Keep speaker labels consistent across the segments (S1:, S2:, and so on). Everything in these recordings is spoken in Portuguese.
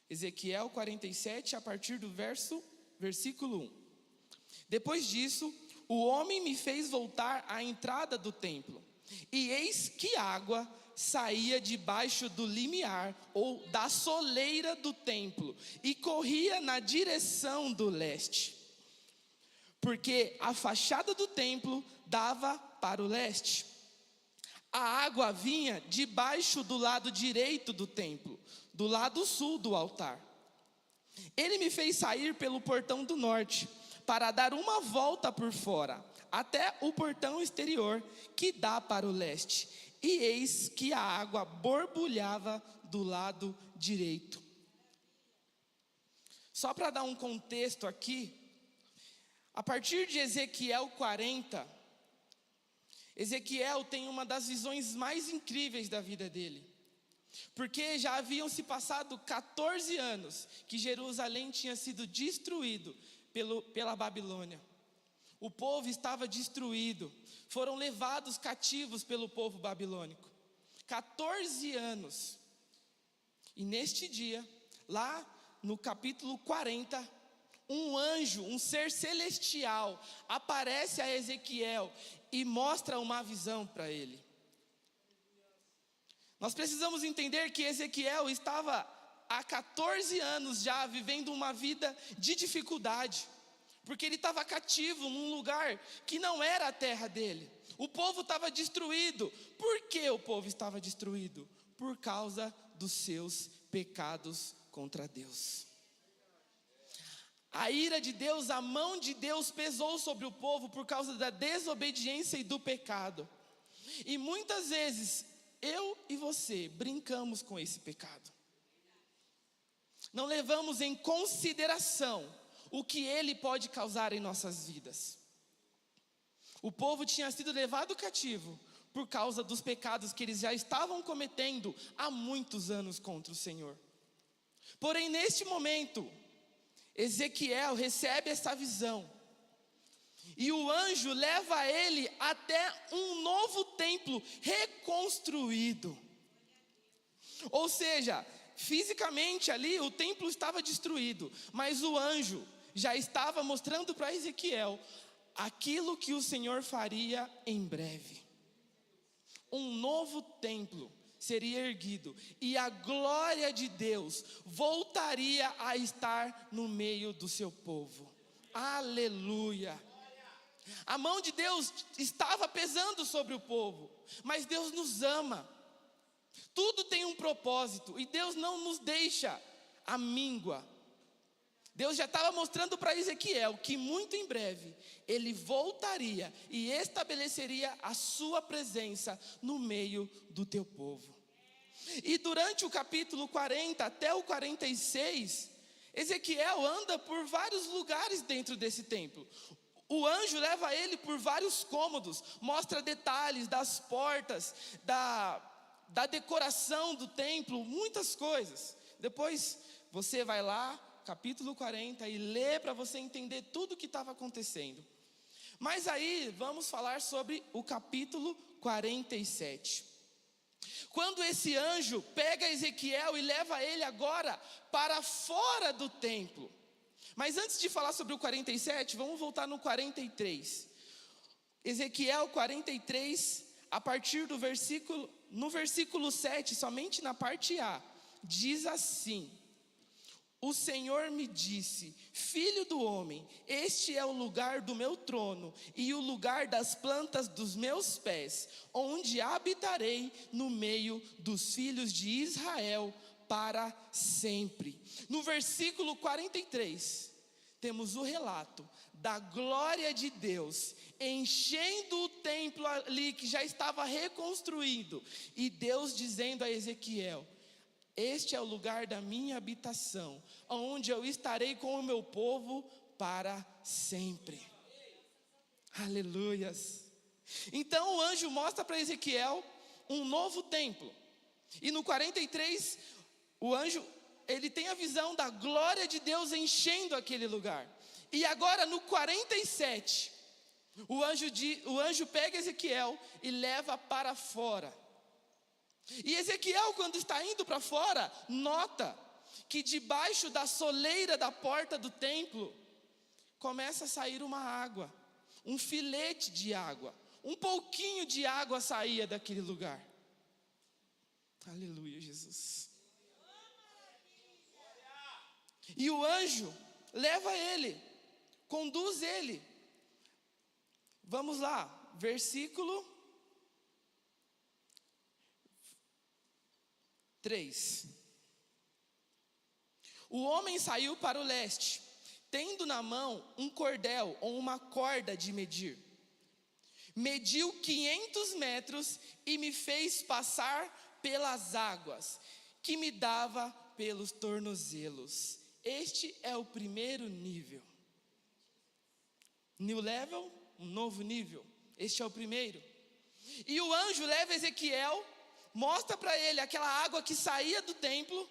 S1: Ezequiel 47, a partir do versículo 1. Depois disso, o homem me fez voltar à entrada do templo, e eis que água saía debaixo do limiar, ou da soleira do templo, e corria na direção do leste, porque a fachada do templo dava para o leste. A água vinha debaixo do lado direito do templo, do lado sul do altar. Ele me fez sair pelo portão do norte, para dar uma volta por fora, até o portão exterior, que dá para o leste. E eis que a água borbulhava do lado direito. Só para dar um contexto aqui, a partir de Ezequiel 40, Ezequiel tem uma das visões mais incríveis da vida dele. Porque já haviam se passado 14 anos que Jerusalém tinha sido destruído pela Babilônia. O povo estava destruído, foram levados cativos pelo povo babilônico. 14 anos. E neste dia, lá no capítulo 40, um anjo, um ser celestial, aparece a Ezequiel e mostra uma visão para ele. Nós precisamos entender que Ezequiel estava há 14 anos já vivendo uma vida de dificuldade, porque ele estava cativo num lugar que não era a terra dele. O povo estava destruído. Por que o povo estava destruído? Por causa dos seus pecados contra Deus. A ira de Deus, a mão de Deus pesou sobre o povo por causa da desobediência e do pecado. E muitas vezes eu e você brincamos com esse pecado. Não levamos em consideração o que ele pode causar em nossas vidas. O povo tinha sido levado cativo por causa dos pecados que eles já estavam cometendo há muitos anos contra o Senhor. Porém, neste momento, Ezequiel recebe essa visão, e o anjo leva ele até um novo templo reconstruído. Ou seja, fisicamente ali o templo estava destruído, mas o anjo já estava mostrando para Ezequiel aquilo que o Senhor faria em breve. Um novo templo seria erguido, e a glória de Deus voltaria a estar no meio do seu povo. Aleluia! A mão de Deus estava pesando sobre o povo, mas Deus nos ama. Tudo tem um propósito, e Deus não nos deixa à míngua. Deus já estava mostrando para Ezequiel que muito em breve ele voltaria e estabeleceria a sua presença no meio do teu povo. E durante o capítulo 40 até o 46, Ezequiel anda por vários lugares dentro desse templo. O anjo leva ele por vários cômodos, mostra detalhes das portas, da decoração do templo, muitas coisas. Depois você vai lá, capítulo 40, e lê para você entender tudo o que estava acontecendo. Mas aí vamos falar sobre o capítulo 47. Quando esse anjo pega Ezequiel e leva ele agora para fora do templo. Mas antes de falar sobre o 47, vamos voltar no 43. Ezequiel 43, a partir do versículo 7, somente na parte A, diz assim: o Senhor me disse: filho do homem, este é o lugar do meu trono e o lugar das plantas dos meus pés, onde habitarei no meio dos filhos de Israel para sempre. No versículo 43, temos o relato da glória de Deus enchendo o templo ali que já estava reconstruído, e Deus dizendo a Ezequiel: este é o lugar da minha habitação, onde eu estarei com o meu povo para sempre. Aleluias. Então o anjo mostra para Ezequiel um novo templo. E no 43, o anjo, ele tem a visão da glória de Deus enchendo aquele lugar. E agora no 47, o anjo pega Ezequiel e leva para fora. E Ezequiel, quando está indo para fora, nota que debaixo da soleira da porta do templo começa a sair uma água, um filete de água, um pouquinho de água saía daquele lugar. Aleluia, Jesus. E o anjo leva ele, conduz ele. Vamos lá, versículo 3. O homem saiu para o leste, tendo na mão um cordel ou uma corda de medir. Mediu 500 metros e me fez passar pelas águas, que me dava pelos tornozelos. Este é o primeiro nível. New level, um novo nível. Este é o primeiro. E o anjo leva Ezequiel, mostra para ele aquela água que saía do templo,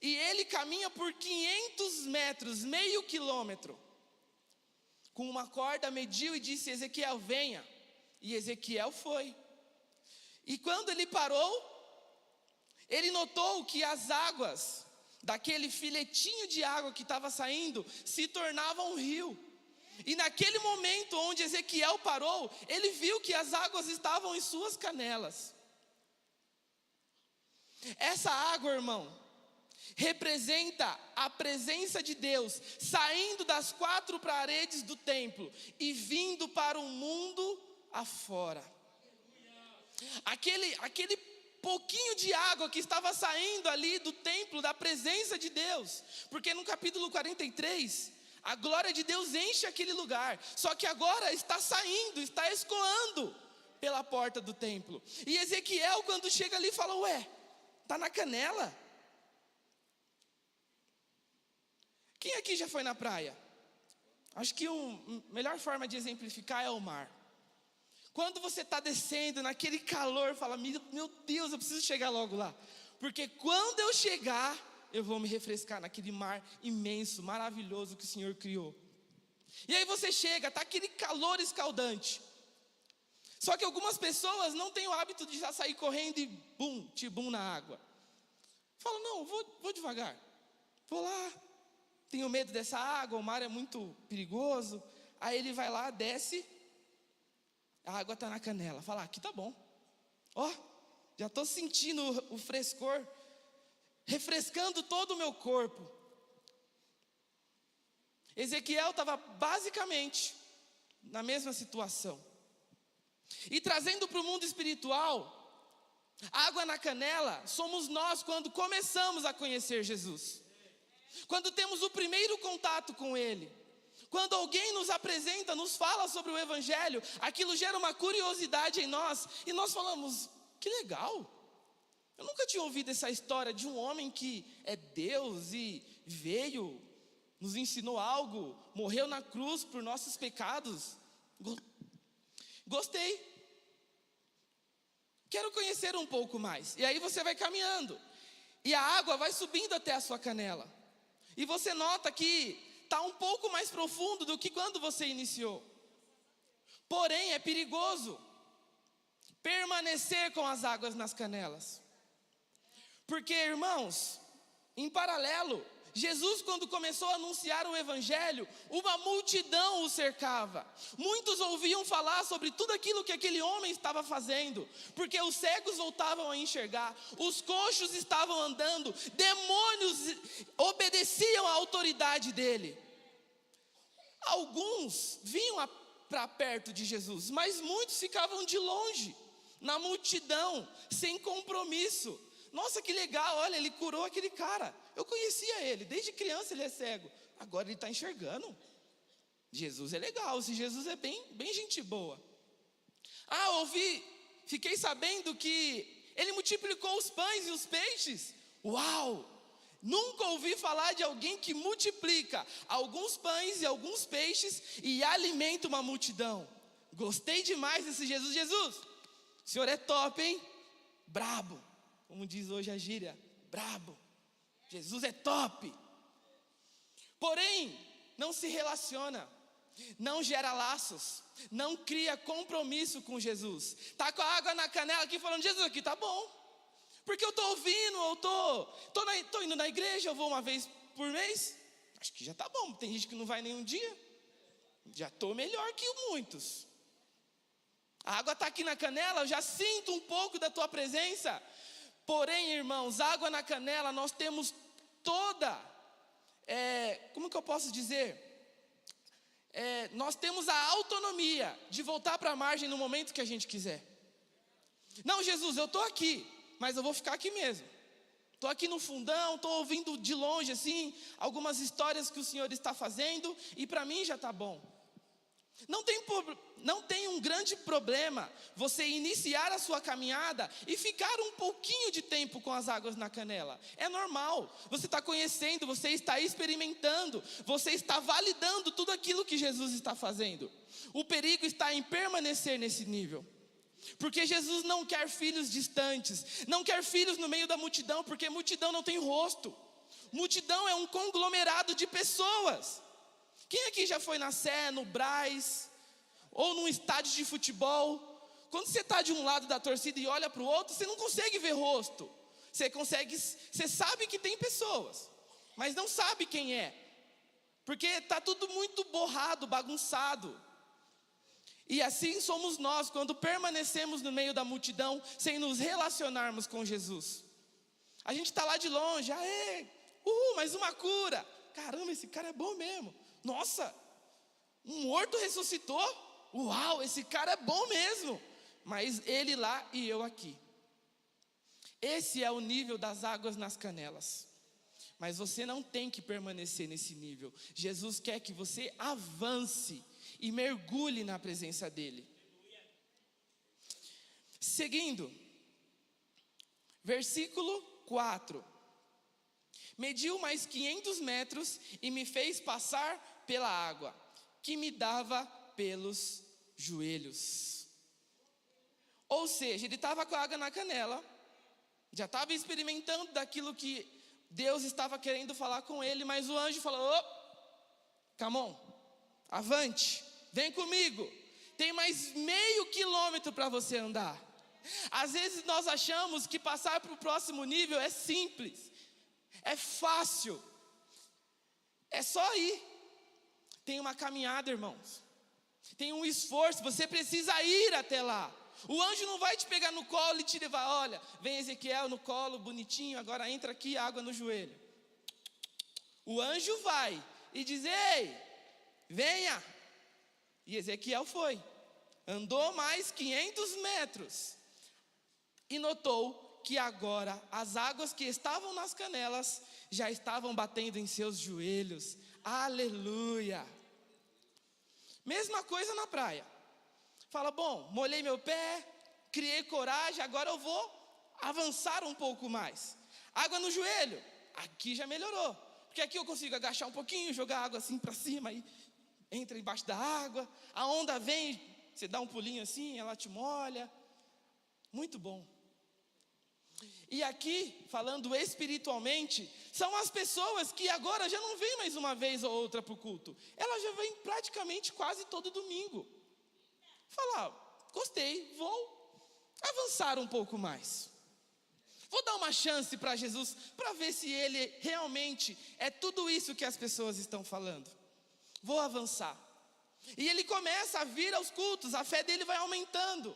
S1: e ele caminha por 500 metros, meio quilômetro. Com uma corda mediu e disse: Ezequiel, venha. E Ezequiel foi. E quando ele parou, ele notou que as águas daquele filetinho de água que estava saindo se tornavam um rio. E naquele momento onde Ezequiel parou, ele viu que as águas estavam em suas canelas. Essa água, irmão, representa a presença de Deus saindo das 4 paredes do templo e vindo para o mundo afora. Aquele pouquinho de água que estava saindo ali do templo, da presença de Deus, porque no capítulo 43, a glória de Deus enche aquele lugar, só que agora está saindo, está escoando pela porta do templo. E Ezequiel, quando chega ali, fala: ué, está na canela? Quem aqui já foi na praia? Acho que a melhor forma de exemplificar é o mar. Quando você está descendo naquele calor, fala: meu Deus, eu preciso chegar logo lá, porque quando eu chegar, eu vou me refrescar naquele mar imenso, maravilhoso que o Senhor criou. E aí você chega, está aquele calor escaldante. Só que algumas pessoas não têm o hábito de já sair correndo e bum, tibum na água. Fala: não, vou devagar, vou lá, tenho medo dessa água, o mar é muito perigoso. Aí ele vai lá, desce, a água está na canela. Fala: aqui tá bom. Ó, já estou sentindo o frescor, refrescando todo o meu corpo. Ezequiel estava basicamente na mesma situação. E trazendo para o mundo espiritual, água na canela somos nós quando começamos a conhecer Jesus. Quando temos o primeiro contato com Ele. Quando alguém nos apresenta, nos fala sobre o Evangelho, aquilo gera uma curiosidade em nós, e nós falamos: que legal, eu nunca tinha ouvido essa história de um homem que é Deus e veio, nos ensinou algo, morreu na cruz por nossos pecados. Gostei, quero conhecer um pouco mais. E aí você vai caminhando, e a água vai subindo até a sua canela, e você nota que está um pouco mais profundo do que quando você iniciou. Porém, é perigoso permanecer com as águas nas canelas. Porque, irmãos, em paralelo, Jesus, quando começou a anunciar o Evangelho, uma multidão o cercava. Muitos ouviam falar sobre tudo aquilo que aquele homem estava fazendo, porque os cegos voltavam a enxergar, os coxos estavam andando, demônios obedeciam à autoridade dele. Alguns vinham para perto de Jesus, mas muitos ficavam de longe, na multidão, sem compromisso. Nossa, que legal, olha, ele curou aquele cara. Eu conhecia ele, desde criança ele é cego. Agora ele está enxergando. Jesus é legal, esse Jesus é bem gente boa. Fiquei sabendo que ele multiplicou os pães e os peixes. Uau! Nunca ouvi falar de alguém que multiplica alguns pães e alguns peixes e alimenta uma multidão. Gostei demais desse Jesus. Jesus, o Senhor é top, hein? Brabo. Como diz hoje a gíria, brabo. Jesus é top. Porém, não se relaciona, não gera laços, não cria compromisso com Jesus. Está com a água na canela aqui falando: Jesus, aqui tá bom. Porque eu estou ouvindo, eu tô indo na igreja, eu vou uma vez por mês. Acho que já está bom, tem gente que não vai nenhum dia. Já estou melhor que muitos. A água está aqui na canela, eu já sinto um pouco da tua presença. Porém, irmãos, água na canela, nós temos toda, como que eu posso dizer? Nós temos a autonomia de voltar para a margem no momento que a gente quiser. Não, Jesus, eu estou aqui, mas eu vou ficar aqui mesmo. Estou aqui no fundão, estou ouvindo de longe assim, algumas histórias que o Senhor está fazendo, e para mim já está bom. Não tem um grande problema você iniciar a sua caminhada e ficar um pouquinho de tempo com as águas na canela. É normal, você está conhecendo, você está experimentando, você está validando tudo aquilo que Jesus está fazendo. O perigo está em permanecer nesse nível. Porque Jesus não quer filhos distantes, não quer filhos no meio da multidão, porque multidão não tem rosto. Multidão é um conglomerado de pessoas. Quem aqui já foi na Sé, no Brás, ou num estádio de futebol? Quando você está de um lado da torcida e olha para o outro, você não consegue ver rosto. Você sabe que tem pessoas, mas não sabe quem é. Porque está tudo muito borrado, bagunçado. E assim somos nós, quando permanecemos no meio da multidão, sem nos relacionarmos com Jesus. A gente está lá de longe, mais uma cura. Caramba, esse cara é bom mesmo. Nossa, um morto ressuscitou? Uau, esse cara é bom mesmo. Mas ele lá e eu aqui. Esse é o nível das águas nas canelas. Mas você não tem que permanecer nesse nível. Jesus quer que você avance e mergulhe na presença dele. Seguindo, versículo 4. Mediu mais 500 metros e me fez passar pela água, que me dava pelos joelhos. Ou seja, ele estava com a água na canela, já estava experimentando daquilo que Deus estava querendo falar com ele, mas o anjo falou: come on, avante, vem comigo, tem mais meio quilômetro para você andar. Às vezes nós achamos que passar para o próximo nível é simples, é fácil, é só ir. Tem uma caminhada, irmãos, tem um esforço, você precisa ir até lá. O anjo não vai te pegar no colo e te levar: olha, vem Ezequiel no colo, bonitinho, agora entra aqui, água no joelho. O anjo vai e diz: ei, venha. E Ezequiel foi, andou mais 500 metros e notou que agora as águas que estavam nas canelas já estavam batendo em seus joelhos. Aleluia. Mesma coisa na praia. Fala: bom, molhei meu pé, criei coragem, agora eu vou avançar um pouco mais. Água no joelho, aqui já melhorou, porque aqui eu consigo agachar um pouquinho, jogar água assim para cima e entra embaixo da água. A onda vem, você dá um pulinho assim, ela te molha. Muito bom. E aqui, falando espiritualmente, são as pessoas que agora já não vêm mais uma vez ou outra para o culto. Elas já vêm praticamente quase todo domingo. Falar: gostei, vou avançar um pouco mais. Vou dar uma chance para Jesus, para ver se Ele realmente é tudo isso que as pessoas estão falando. Vou avançar. E ele começa a vir aos cultos, a fé dele vai aumentando.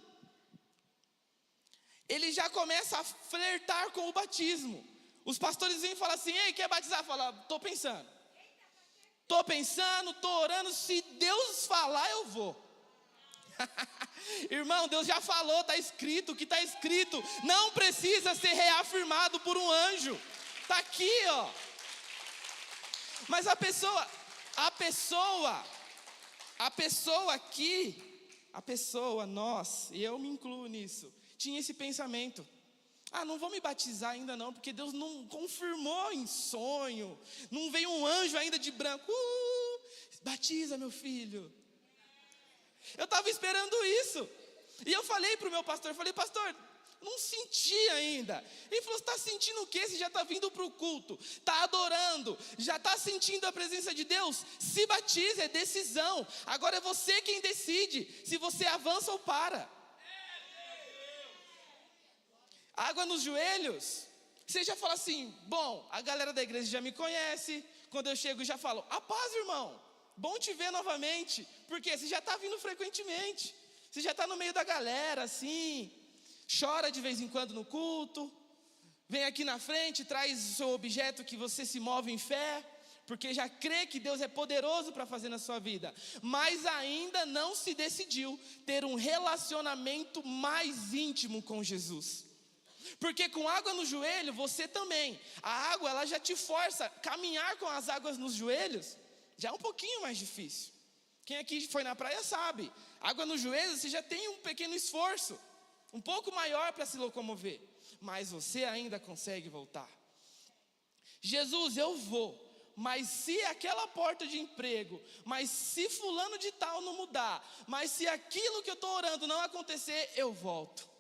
S1: Ele já começa a flertar com o batismo. Os pastores vêm e falam assim: ei, quer batizar? Fala: estou pensando, estou orando, se Deus falar eu vou. Irmão, Deus já falou, está escrito, o que está escrito não precisa ser reafirmado por um anjo. Está aqui, ó. Mas a pessoa aqui, nós, e eu me incluo nisso, tinha esse pensamento: não vou me batizar ainda não, porque Deus não confirmou em sonho, não veio um anjo ainda de branco, batiza meu filho. Eu estava esperando isso, e eu falei para o meu pastor, pastor, não senti ainda. Ele falou: você está sentindo o quê? Você já está vindo para o culto, está adorando, já está sentindo a presença de Deus? Se batiza, é decisão. Agora é você quem decide se você avança ou para. Água nos joelhos, você já fala assim, bom, a galera da igreja já me conhece, quando eu chego já falo, a paz, irmão, bom te ver novamente, porque você já está vindo frequentemente, você já está no meio da galera, assim, chora de vez em quando no culto, vem aqui na frente, traz o seu objeto que você se move em fé, porque já crê que Deus é poderoso para fazer na sua vida, mas ainda não se decidiu ter um relacionamento mais íntimo com Jesus. Porque com água no joelho, você também, a água ela já te força, caminhar com as águas nos joelhos, já é um pouquinho mais difícil. Quem aqui foi na praia sabe, água nos joelhos você já tem um pequeno esforço, um pouco maior para se locomover, mas você ainda consegue voltar. Jesus, eu vou, mas se aquela porta de emprego, mas se fulano de tal não mudar, mas se aquilo que eu estou orando não acontecer, eu volto.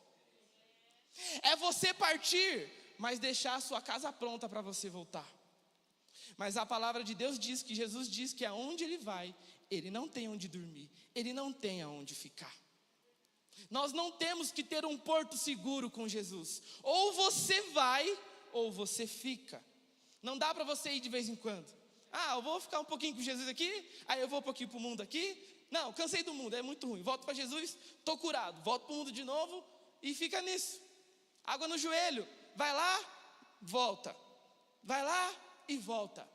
S1: É você partir, mas deixar a sua casa pronta para você voltar. Mas a palavra de Deus diz que Jesus diz que aonde Ele vai, Ele não tem onde dormir, Ele não tem aonde ficar. Nós não temos que ter um porto seguro com Jesus. Ou você vai, ou você fica. Não dá para você ir de vez em quando. Ah, eu vou ficar um pouquinho com Jesus aqui, aí eu vou um pouquinho para o mundo aqui. Não, cansei do mundo, é muito ruim. Volto para Jesus, estou curado. Volto para o mundo de novo e fica nisso. Água no joelho, vai lá, volta. Vai lá e volta.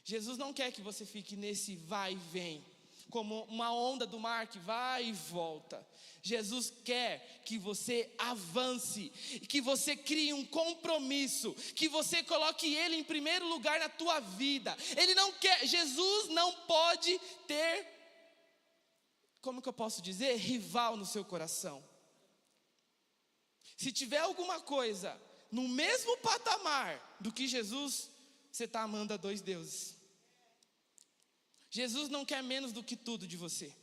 S1: Jesus não quer que você fique nesse vai e vem, como uma onda do mar que vai e volta. Jesus quer que você avance, que você crie um compromisso, que você coloque Ele em primeiro lugar na tua vida. Ele não quer, Jesus não pode ter, como que eu posso dizer, rival no seu coração. Se tiver alguma coisa no mesmo patamar do que Jesus, você está amando a dois deuses. Jesus não quer menos do que tudo de você.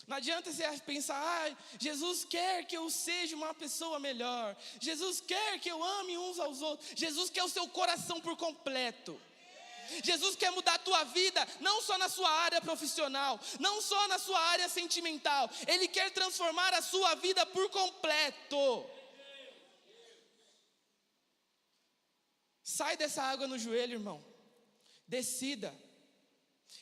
S1: Não adianta você pensar, Jesus quer que eu seja uma pessoa melhor. Jesus quer que eu ame uns aos outros. Jesus quer o seu coração por completo. Jesus quer mudar a tua vida, não só na sua área profissional, não só na sua área sentimental. Ele quer transformar a sua vida por completo. Sai dessa água no joelho, irmão. Decida.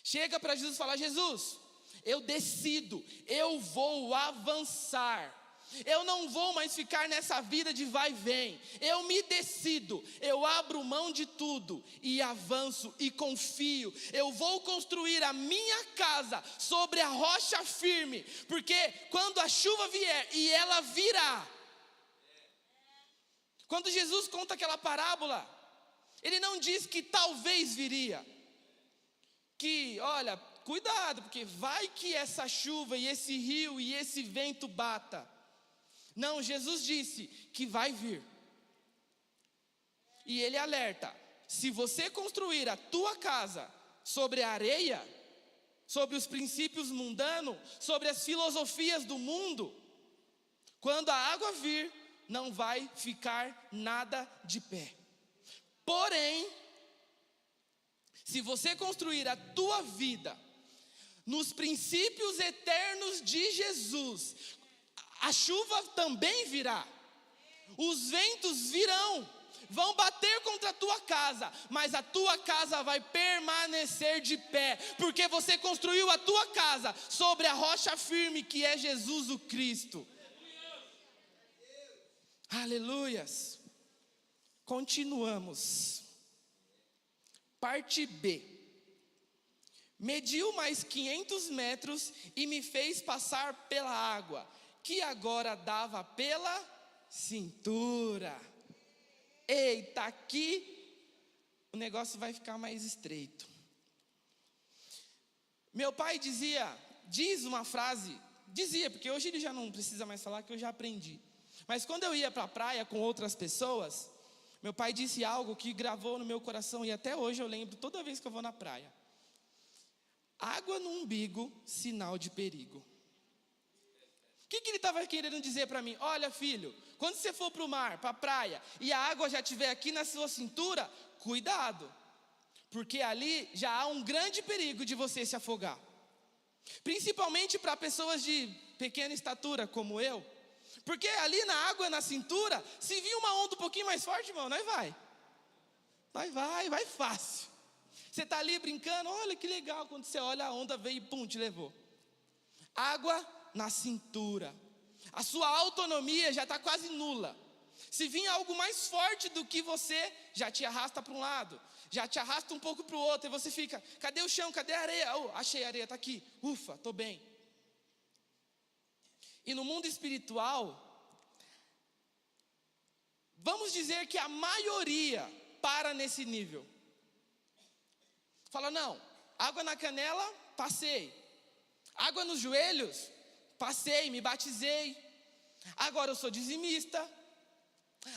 S1: Chega para Jesus e fala, Jesus, eu decido, eu vou avançar. Eu não vou mais ficar nessa vida de vai e vem. Eu me decido, eu abro mão de tudo e avanço e confio. Eu vou construir a minha casa sobre a rocha firme, porque quando a chuva vier, e ela virá. Quando Jesus conta aquela parábola, Ele não diz que talvez viria. Que, olha, cuidado, porque vai que essa chuva e esse rio e esse vento bata. Não, Jesus disse que vai vir. E Ele alerta, se você construir a tua casa sobre a areia, sobre os princípios mundanos, sobre as filosofias do mundo, quando a água vir, não vai ficar nada de pé. Porém, se você construir a tua vida nos princípios eternos de Jesus, a chuva também virá, os ventos virão, vão bater contra a tua casa, mas a tua casa vai permanecer de pé, porque você construiu a tua casa sobre a rocha firme que é Jesus o Cristo. Aleluias. Continuamos. Parte B. Mediu mais 500 metros e me fez passar pela água, que agora dava pela cintura. Eita, aqui o negócio vai ficar mais estreito. Meu pai diz uma frase, porque hoje ele já não precisa mais falar, que eu já aprendi. Mas quando eu ia para a praia com outras pessoas, meu pai disse algo que gravou no meu coração e até hoje eu lembro toda vez que eu vou na praia. Água no umbigo, sinal de perigo. O que ele estava querendo dizer para mim? Olha, filho, quando você for para o mar, para a praia, e a água já estiver aqui na sua cintura, cuidado, porque ali já há um grande perigo de você se afogar. Principalmente para pessoas de pequena estatura como eu, Porque ali na água, na cintura, se vir uma onda um pouquinho mais forte, irmão, nós vai. Vai fácil. Você está ali brincando, olha que legal, quando você olha a onda veio e pum, te levou. Água na cintura. A sua autonomia já está quase nula. Se vir algo mais forte do que você, já te arrasta para um lado, já te arrasta um pouco para o outro, e você fica, cadê o chão, cadê a areia? Oh, achei a areia, está aqui, ufa, estou bem. E no mundo espiritual, vamos dizer que a maioria para nesse nível. Fala, não, água na canela, passei. Água nos joelhos, passei, me batizei. Agora eu sou dizimista.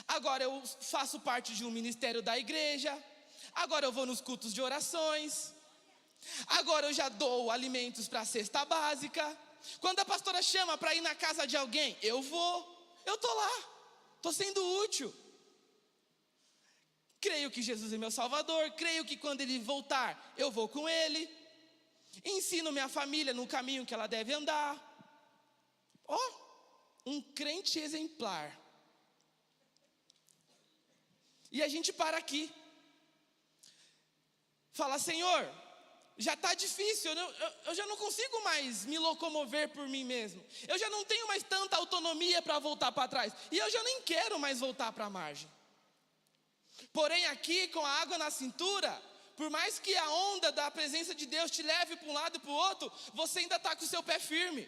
S1: Agora eu faço parte de um ministério da igreja. Agora eu vou nos cultos de orações. Agora eu já dou alimentos para a cesta básica. Quando a pastora chama para ir na casa de alguém, eu vou. Eu estou lá, estou sendo útil. Creio que Jesus é meu Salvador. Creio que quando Ele voltar, eu vou com Ele. Ensino minha família no caminho que ela deve andar. Um crente exemplar. E a gente para aqui. Fala, Senhor, já está difícil, eu já não consigo mais me locomover por mim mesmo. Eu já não tenho mais tanta autonomia para voltar para trás. E eu já nem quero mais voltar para a margem. Porém aqui, com a água na cintura, por mais que a onda da presença de Deus te leve para um lado e para o outro, você ainda está com o seu pé firme.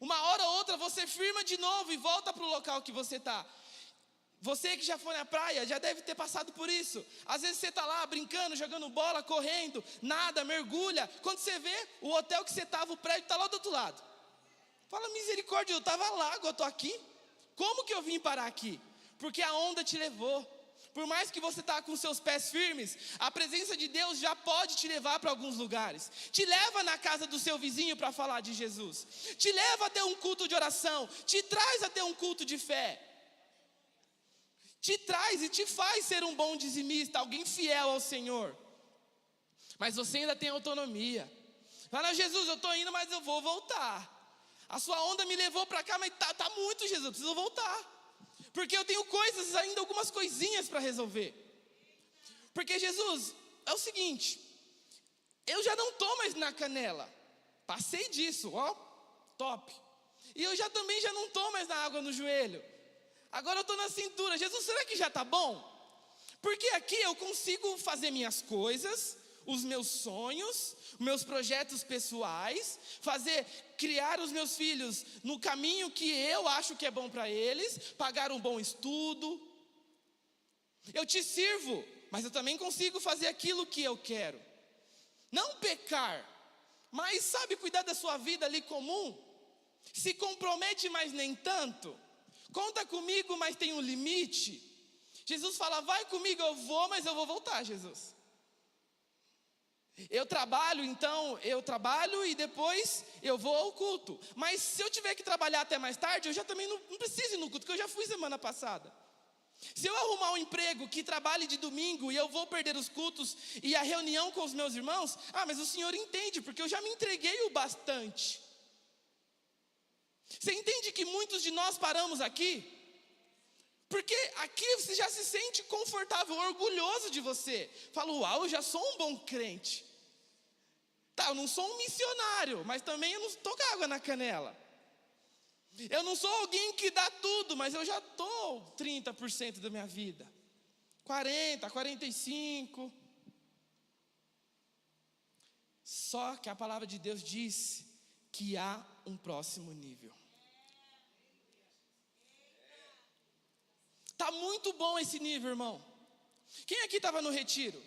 S1: Uma hora ou outra você firma de novo e volta para o local que você está. Você que já foi na praia, já deve ter passado por isso. Às vezes você está lá brincando, jogando bola, correndo, nada, mergulha. Quando você vê, o hotel que você estava, o prédio está lá do outro lado. Fala, misericórdia, eu estava lá, agora eu estou aqui. Como que eu vim parar aqui? Porque a onda te levou. Por mais que você está com seus pés firmes, a presença de Deus já pode te levar para alguns lugares. Te leva na casa do seu vizinho para falar de Jesus. Te leva até um culto de oração. Te traz até um culto de fé. Te traz e te faz ser um bom dizimista, alguém fiel ao Senhor. Mas você ainda tem autonomia. Fala, Jesus, eu estou indo, mas eu vou voltar. A sua onda me levou para cá, mas tá muito, Jesus, eu preciso voltar. Porque eu tenho coisas, ainda algumas coisinhas para resolver. Porque Jesus, é o seguinte, eu já não estou mais na canela. Passei disso, top. E eu também já não estou mais na água no joelho. Agora eu estou na cintura. Jesus, será que já está bom? Porque aqui eu consigo fazer minhas coisas, os meus sonhos, meus projetos pessoais, criar os meus filhos no caminho que eu acho que é bom para eles, pagar um bom estudo. Eu te sirvo, mas eu também consigo fazer aquilo que eu quero. Não pecar, mas sabe, cuidar da sua vida ali comum. Se compromete, mas nem tanto. Conta comigo, mas tem um limite. Jesus fala, vai comigo, eu vou, mas eu vou voltar, Jesus. Eu trabalho e depois eu vou ao culto. Mas se eu tiver que trabalhar até mais tarde, eu já também não preciso ir no culto, porque eu já fui semana passada. Se eu arrumar um emprego que trabalhe de domingo e eu vou perder os cultos e a reunião com os meus irmãos, mas o Senhor entende, porque eu já me entreguei o bastante. Você entende que muitos de nós paramos aqui? Porque aqui você já se sente confortável, orgulhoso de você. Fala, uau, eu já sou um bom crente. Tá, eu não sou um missionário, mas também eu não estou com água na canela. Eu não sou alguém que dá tudo, mas eu já estou 30% da minha vida. 40, 45. Só que a palavra de Deus diz que há um próximo nível. Está muito bom esse nível, irmão. Quem aqui estava no retiro?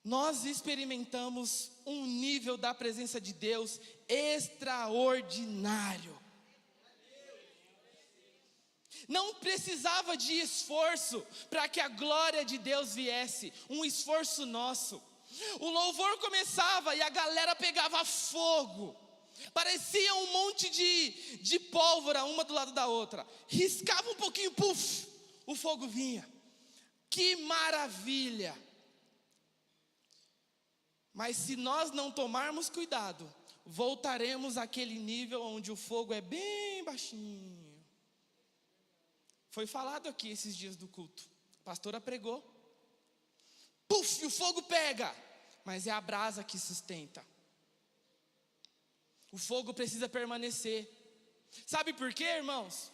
S1: Nós experimentamos um nível da presença de Deus extraordinário. Não precisava de esforço para que a glória de Deus viesse, um esforço nosso. O louvor começava e a galera pegava fogo. Parecia um monte de pólvora, uma do lado da outra. Riscava um pouquinho, puf, o fogo vinha. Que maravilha! Mas se nós não tomarmos cuidado, voltaremos àquele nível onde o fogo é bem baixinho. Foi falado aqui esses dias do culto. A pastora pregou. Puf, o fogo pega. Mas é a brasa que sustenta. O fogo precisa permanecer. Sabe por quê, irmãos?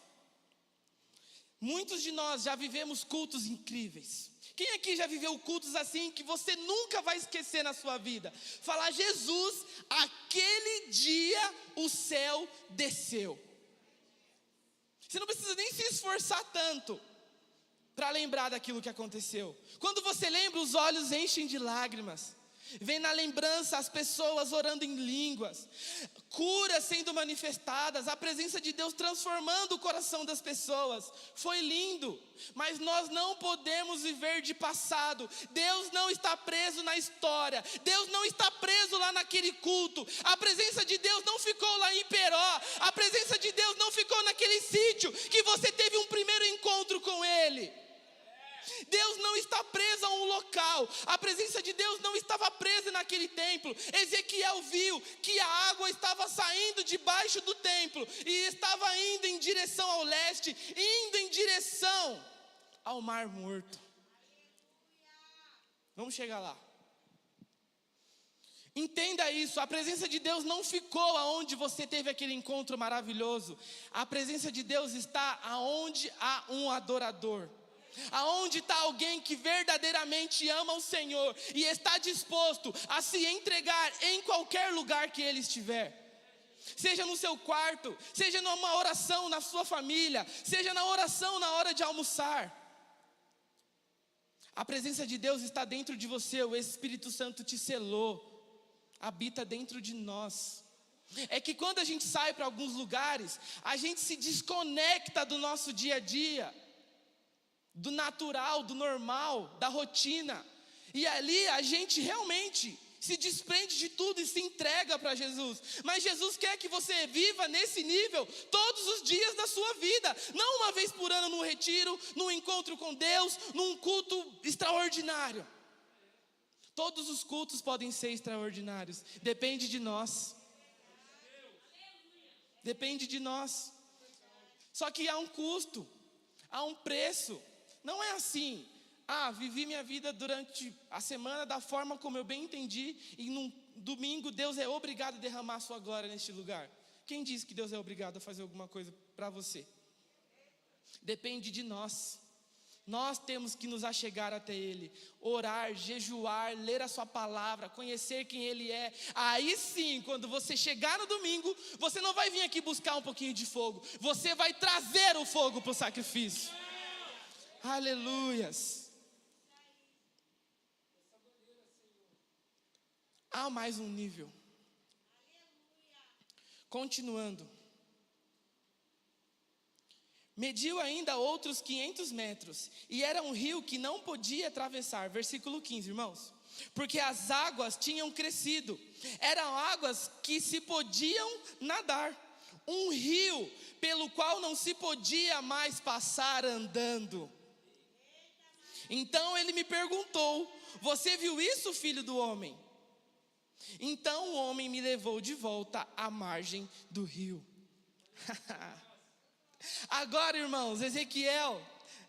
S1: Muitos de nós já vivemos cultos incríveis. Quem aqui já viveu cultos assim que você nunca vai esquecer na sua vida? Falar: Jesus, aquele dia o céu desceu. Você não precisa nem se esforçar tanto para lembrar daquilo que aconteceu. Quando você lembra, os olhos enchem de lágrimas. Vem na lembrança as pessoas orando em línguas, curas sendo manifestadas, a presença de Deus transformando o coração das pessoas. Foi lindo, mas nós não podemos viver de passado. Deus não está preso na história, Deus não está preso lá naquele culto. A presença de Deus não ficou lá em Peró, a presença de Deus não ficou naquele sítio que você teve um primeiro encontro com Ele. Deus não está preso a um local. A presença de Deus não estava presa naquele templo. Ezequiel viu que a água estava saindo debaixo do templo e estava indo em direção ao leste, indo em direção ao Mar Morto. Vamos chegar lá. Entenda isso, a presença de Deus não ficou aonde você teve aquele encontro maravilhoso. A presença de Deus está aonde há um adorador. Aonde está alguém que verdadeiramente ama o Senhor e está disposto a se entregar em qualquer lugar que Ele estiver. Seja no seu quarto, seja numa oração na sua família, seja na oração na hora de almoçar. A presença de Deus está dentro de você, o Espírito Santo te selou, habita dentro de nós. É que quando a gente sai para alguns lugares, a gente se desconecta do nosso dia a dia, do natural, do normal, da rotina. E ali a gente realmente se desprende de tudo e se entrega para Jesus. Mas Jesus quer que você viva nesse nível todos os dias da sua vida. Não uma vez por ano num retiro, num encontro com Deus, num culto extraordinário. Todos os cultos podem ser extraordinários. Depende de nós. Depende de nós. Só que há um custo, há um preço. Não é assim: vivi minha vida durante a semana da forma como eu bem entendi, e num domingo Deus é obrigado a derramar a sua glória neste lugar. Quem disse que Deus é obrigado a fazer alguma coisa para você? Depende de nós. Nós temos que nos achegar até Ele, orar, jejuar, ler a sua palavra, conhecer quem Ele é. Aí sim, quando você chegar no domingo, você não vai vir aqui buscar um pouquinho de fogo, você vai trazer o fogo para o sacrifício. Aleluias. Há mais um nível. Continuando. Mediu ainda outros 500 metros, e era um rio que não podia atravessar. Versículo 15, irmãos. Porque as águas tinham crescido. Eram águas que se podiam nadar. Um rio pelo qual não se podia mais passar andando. Então ele me perguntou: você viu isso, filho do homem? Então o homem me levou de volta à margem do rio. Agora, irmãos, Ezequiel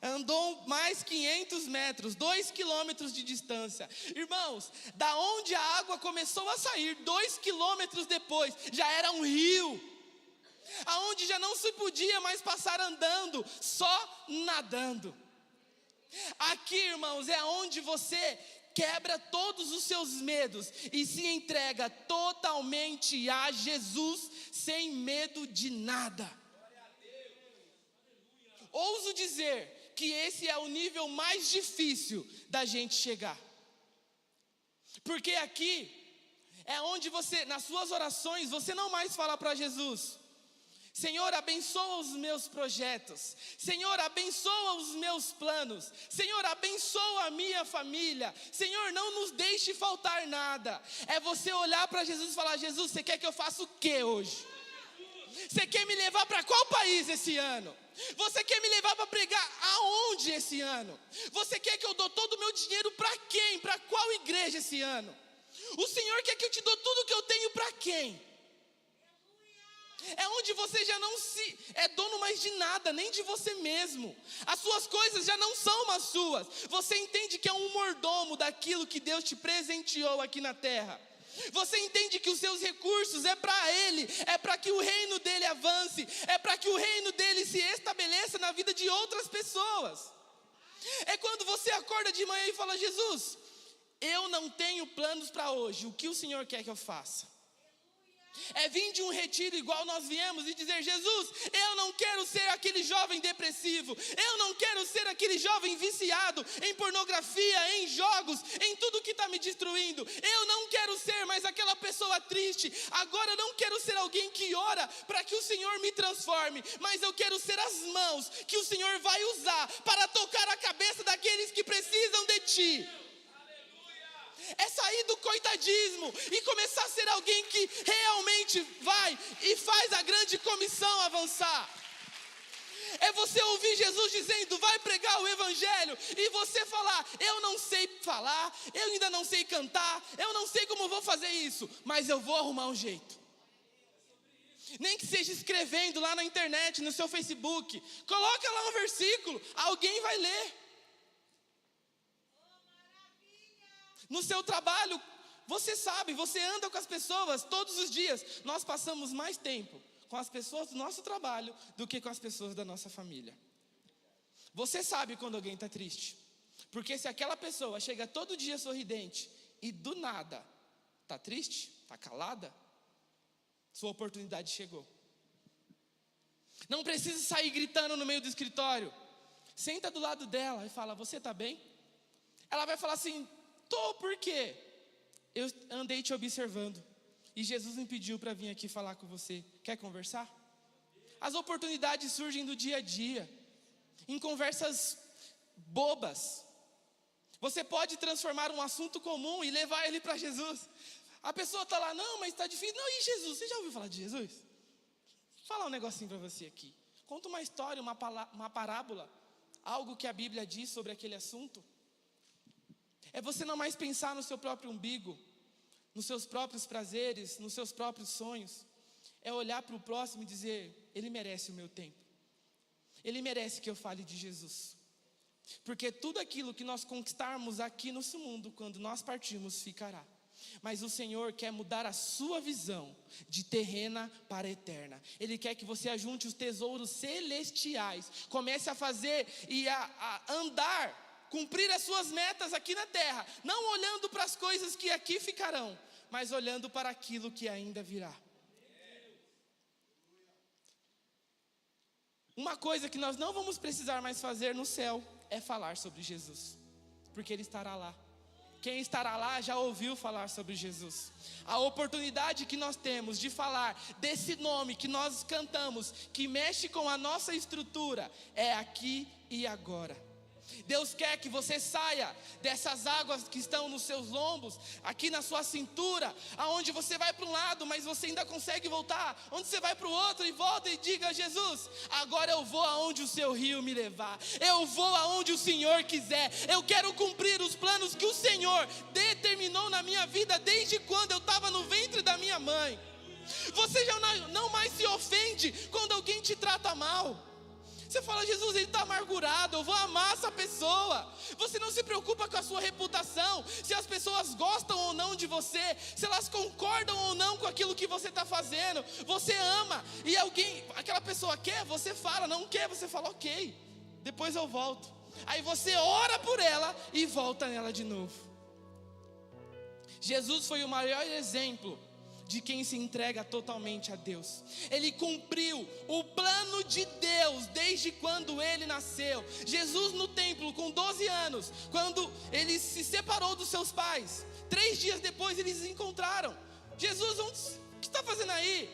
S1: andou mais 500 metros, 2 quilômetros de distância. Irmãos, da onde a água começou a sair, 2 quilômetros depois, já era um rio. Aonde já não se podia mais passar andando, só nadando. Aqui, irmãos, é onde você quebra todos os seus medos e se entrega totalmente a Jesus, sem medo de nada. Ouso dizer que esse é o nível mais difícil da gente chegar. Porque aqui é onde você, nas suas orações, você não mais fala para Jesus: Senhor, abençoa os meus projetos. Senhor, abençoa os meus planos. Senhor, abençoa a minha família. Senhor, não nos deixe faltar nada. É você olhar para Jesus e falar: Jesus, você quer que eu faça o que hoje? Você quer me levar para qual país esse ano? Você quer me levar para pregar aonde esse ano? Você quer que eu dou todo o meu dinheiro para quem? Para qual igreja esse ano? O Senhor quer que eu te dou tudo que eu tenho para quem? É onde você já não se é dono mais de nada, nem de você mesmo. As suas coisas já não são mais suas. Você entende que é um mordomo daquilo que Deus te presenteou aqui na terra. Você entende que os seus recursos é para Ele, é para que o reino dEle avance, é para que o reino dEle se estabeleça na vida de outras pessoas. É quando você acorda de manhã e fala: Jesus, eu não tenho planos para hoje, o que o Senhor quer que eu faça? É vir de um retiro igual nós viemos e dizer: Jesus, eu não quero ser aquele jovem depressivo, eu não quero ser aquele jovem viciado em pornografia, em jogos, em tudo que está me destruindo. Eu não quero ser mais aquela pessoa triste. Agora eu não quero ser alguém que ora para que o Senhor me transforme, mas eu quero ser as mãos que o Senhor vai usar para tocar a cabeça daqueles que precisam de Ti. É sair do coitadismo e começar a ser alguém que realmente vai e faz a grande comissão avançar. É você ouvir Jesus dizendo: vai pregar o evangelho, e você falar: eu não sei falar, eu ainda não sei cantar, eu não sei como vou fazer isso, mas eu vou arrumar um jeito. Nem que seja escrevendo lá na internet, no seu Facebook, coloca lá um versículo, alguém vai ler. No seu trabalho, você sabe, você anda com as pessoas todos os dias. Nós passamos mais tempo com as pessoas do nosso trabalho do que com as pessoas da nossa família. Você sabe quando alguém está triste, porque se aquela pessoa chega todo dia sorridente e do nada está triste, está calada, sua oportunidade chegou. Não precisa sair gritando no meio do escritório. Senta do lado dela e fala: você está bem? Ela vai falar assim: tô, por quê? Eu andei te observando e Jesus me pediu para vir aqui falar com você. Quer conversar? As oportunidades surgem do dia a dia, em conversas bobas. Você pode transformar um assunto comum e levar ele para Jesus. A pessoa está lá: não, mas está difícil. Não, e Jesus? Você já ouviu falar de Jesus? Vou falar um negocinho para você aqui. Conta uma história, uma parábola, algo que a Bíblia diz sobre aquele assunto. É você não mais pensar no seu próprio umbigo, nos seus próprios prazeres, nos seus próprios sonhos. É olhar para o próximo e dizer: ele merece o meu tempo. Ele merece que eu fale de Jesus. Porque tudo aquilo que nós conquistarmos aqui no mundo, quando nós partirmos, ficará. Mas o Senhor quer mudar a sua visão de terrena para eterna. Ele quer que você ajunte os tesouros celestiais, comece a fazer e a andar, cumprir as suas metas aqui na terra, não olhando para as coisas que aqui ficarão, mas olhando para aquilo que ainda virá. Uma coisa que nós não vamos precisar mais fazer no céu é falar sobre Jesus, porque Ele estará lá. Quem estará lá já ouviu falar sobre Jesus. A oportunidade que nós temos de falar desse nome que nós cantamos, que mexe com a nossa estrutura, é aqui e agora. Deus quer que você saia dessas águas que estão nos seus lombos, aqui na sua cintura, aonde você vai para um lado, mas você ainda consegue voltar, onde você vai para o outro e volta e diga: Jesus, agora eu vou aonde o seu rio me levar, eu vou aonde o Senhor quiser, eu quero cumprir os planos que o Senhor determinou na minha vida desde quando eu estava no ventre da minha mãe. Você já não mais se ofende quando alguém te trata mal. Você fala: Jesus, ele está amargurado, eu vou amar essa pessoa. Você não se preocupa com a sua reputação, se as pessoas gostam ou não de você, se elas concordam ou não com aquilo que você está fazendo. Você ama, e aquela pessoa quer, você fala. Não quer, você fala: ok, depois eu volto. Aí você ora por ela e volta nela de novo. Jesus foi o maior exemplo de quem se entrega totalmente a Deus. Ele cumpriu o plano de Deus desde quando ele nasceu. Jesus no templo com 12 anos, quando ele se separou dos seus pais, 3 dias depois eles se encontraram. Jesus, o que está fazendo aí?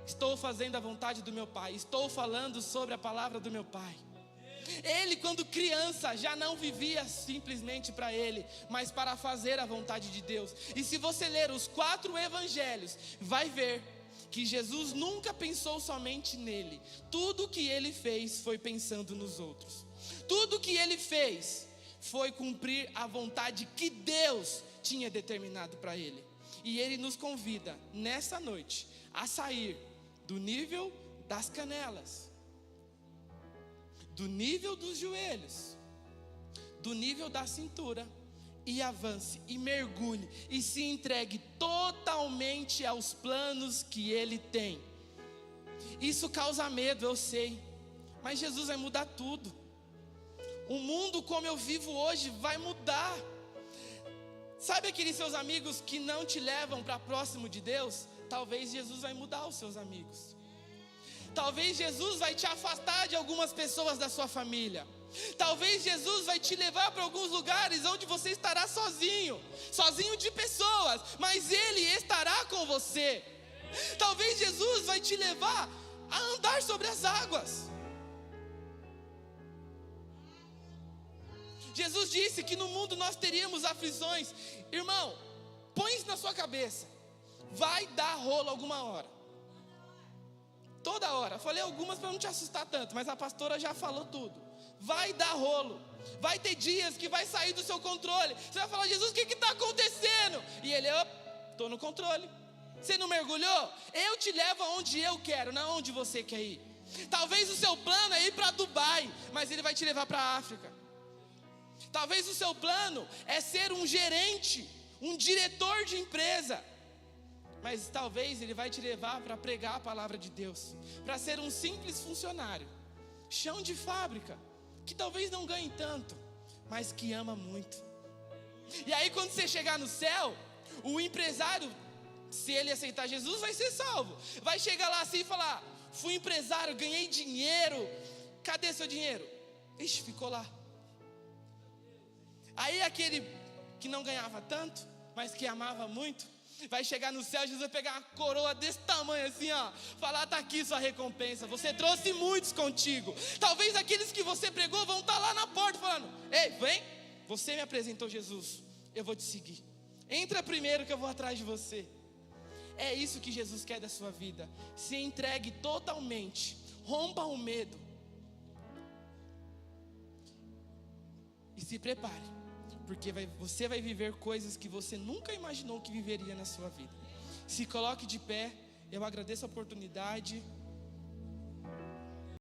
S1: Estou fazendo a vontade do meu Pai, estou falando sobre a palavra do meu Pai. Ele, quando criança, já não vivia simplesmente para ele, mas para fazer a vontade de Deus. E se você ler os 4 evangelhos, vai ver que Jesus nunca pensou somente nele. Tudo que ele fez foi pensando nos outros. Tudo que ele fez foi cumprir a vontade que Deus tinha determinado para ele. E ele nos convida nessa noite a sair do nível das canelas, do nível dos joelhos, do nível da cintura, e avance, e mergulhe, e se entregue totalmente aos planos que Ele tem. Isso causa medo, eu sei, mas Jesus vai mudar tudo. O mundo como eu vivo hoje vai mudar. Sabe aqueles seus amigos que não te levam para próximo de Deus? Talvez Jesus vai mudar os seus amigos. Talvez Jesus vai te afastar de algumas pessoas da sua família. Talvez Jesus vai te levar para alguns lugares onde você estará sozinho de pessoas, mas Ele estará com você. Talvez Jesus vai te levar a andar sobre as águas. Jesus disse que no mundo nós teríamos aflições. Irmão, põe isso na sua cabeça. Vai dar rolo alguma hora. Toda hora. Falei algumas para não te assustar tanto, mas a pastora já falou tudo. Vai dar rolo. Vai ter dias que vai sair do seu controle. Você vai falar: Jesus, o que está acontecendo? E Ele: estou no controle. Você não mergulhou? Eu te levo aonde eu quero, não aonde você quer ir. Talvez o seu plano é ir para Dubai, mas Ele vai te levar para a África. Talvez o seu plano é ser um gerente, um diretor de empresa, mas talvez Ele vai te levar para pregar a palavra de Deus, para ser um simples funcionário, chão de fábrica, que talvez não ganhe tanto, mas que ama muito. E aí quando você chegar no céu, o empresário, se ele aceitar Jesus, vai ser salvo. Vai chegar lá assim e falar: fui empresário, ganhei dinheiro. Cadê seu dinheiro? Ixi, ficou lá. Aí aquele que não ganhava tanto, mas que amava muito, vai chegar no céu. Jesus vai pegar uma coroa desse tamanho assim, falar: está aqui sua recompensa, você trouxe muitos contigo. Talvez aqueles que você pregou vão estar lá na porta falando: ei, vem, você me apresentou Jesus, eu vou te seguir. Entra primeiro que eu vou atrás de você. É isso que Jesus quer da sua vida. Se entregue totalmente, rompa o medo e se prepare, porque você vai viver coisas que você nunca imaginou que viveria na sua vida. Se coloque de pé. Eu agradeço a oportunidade.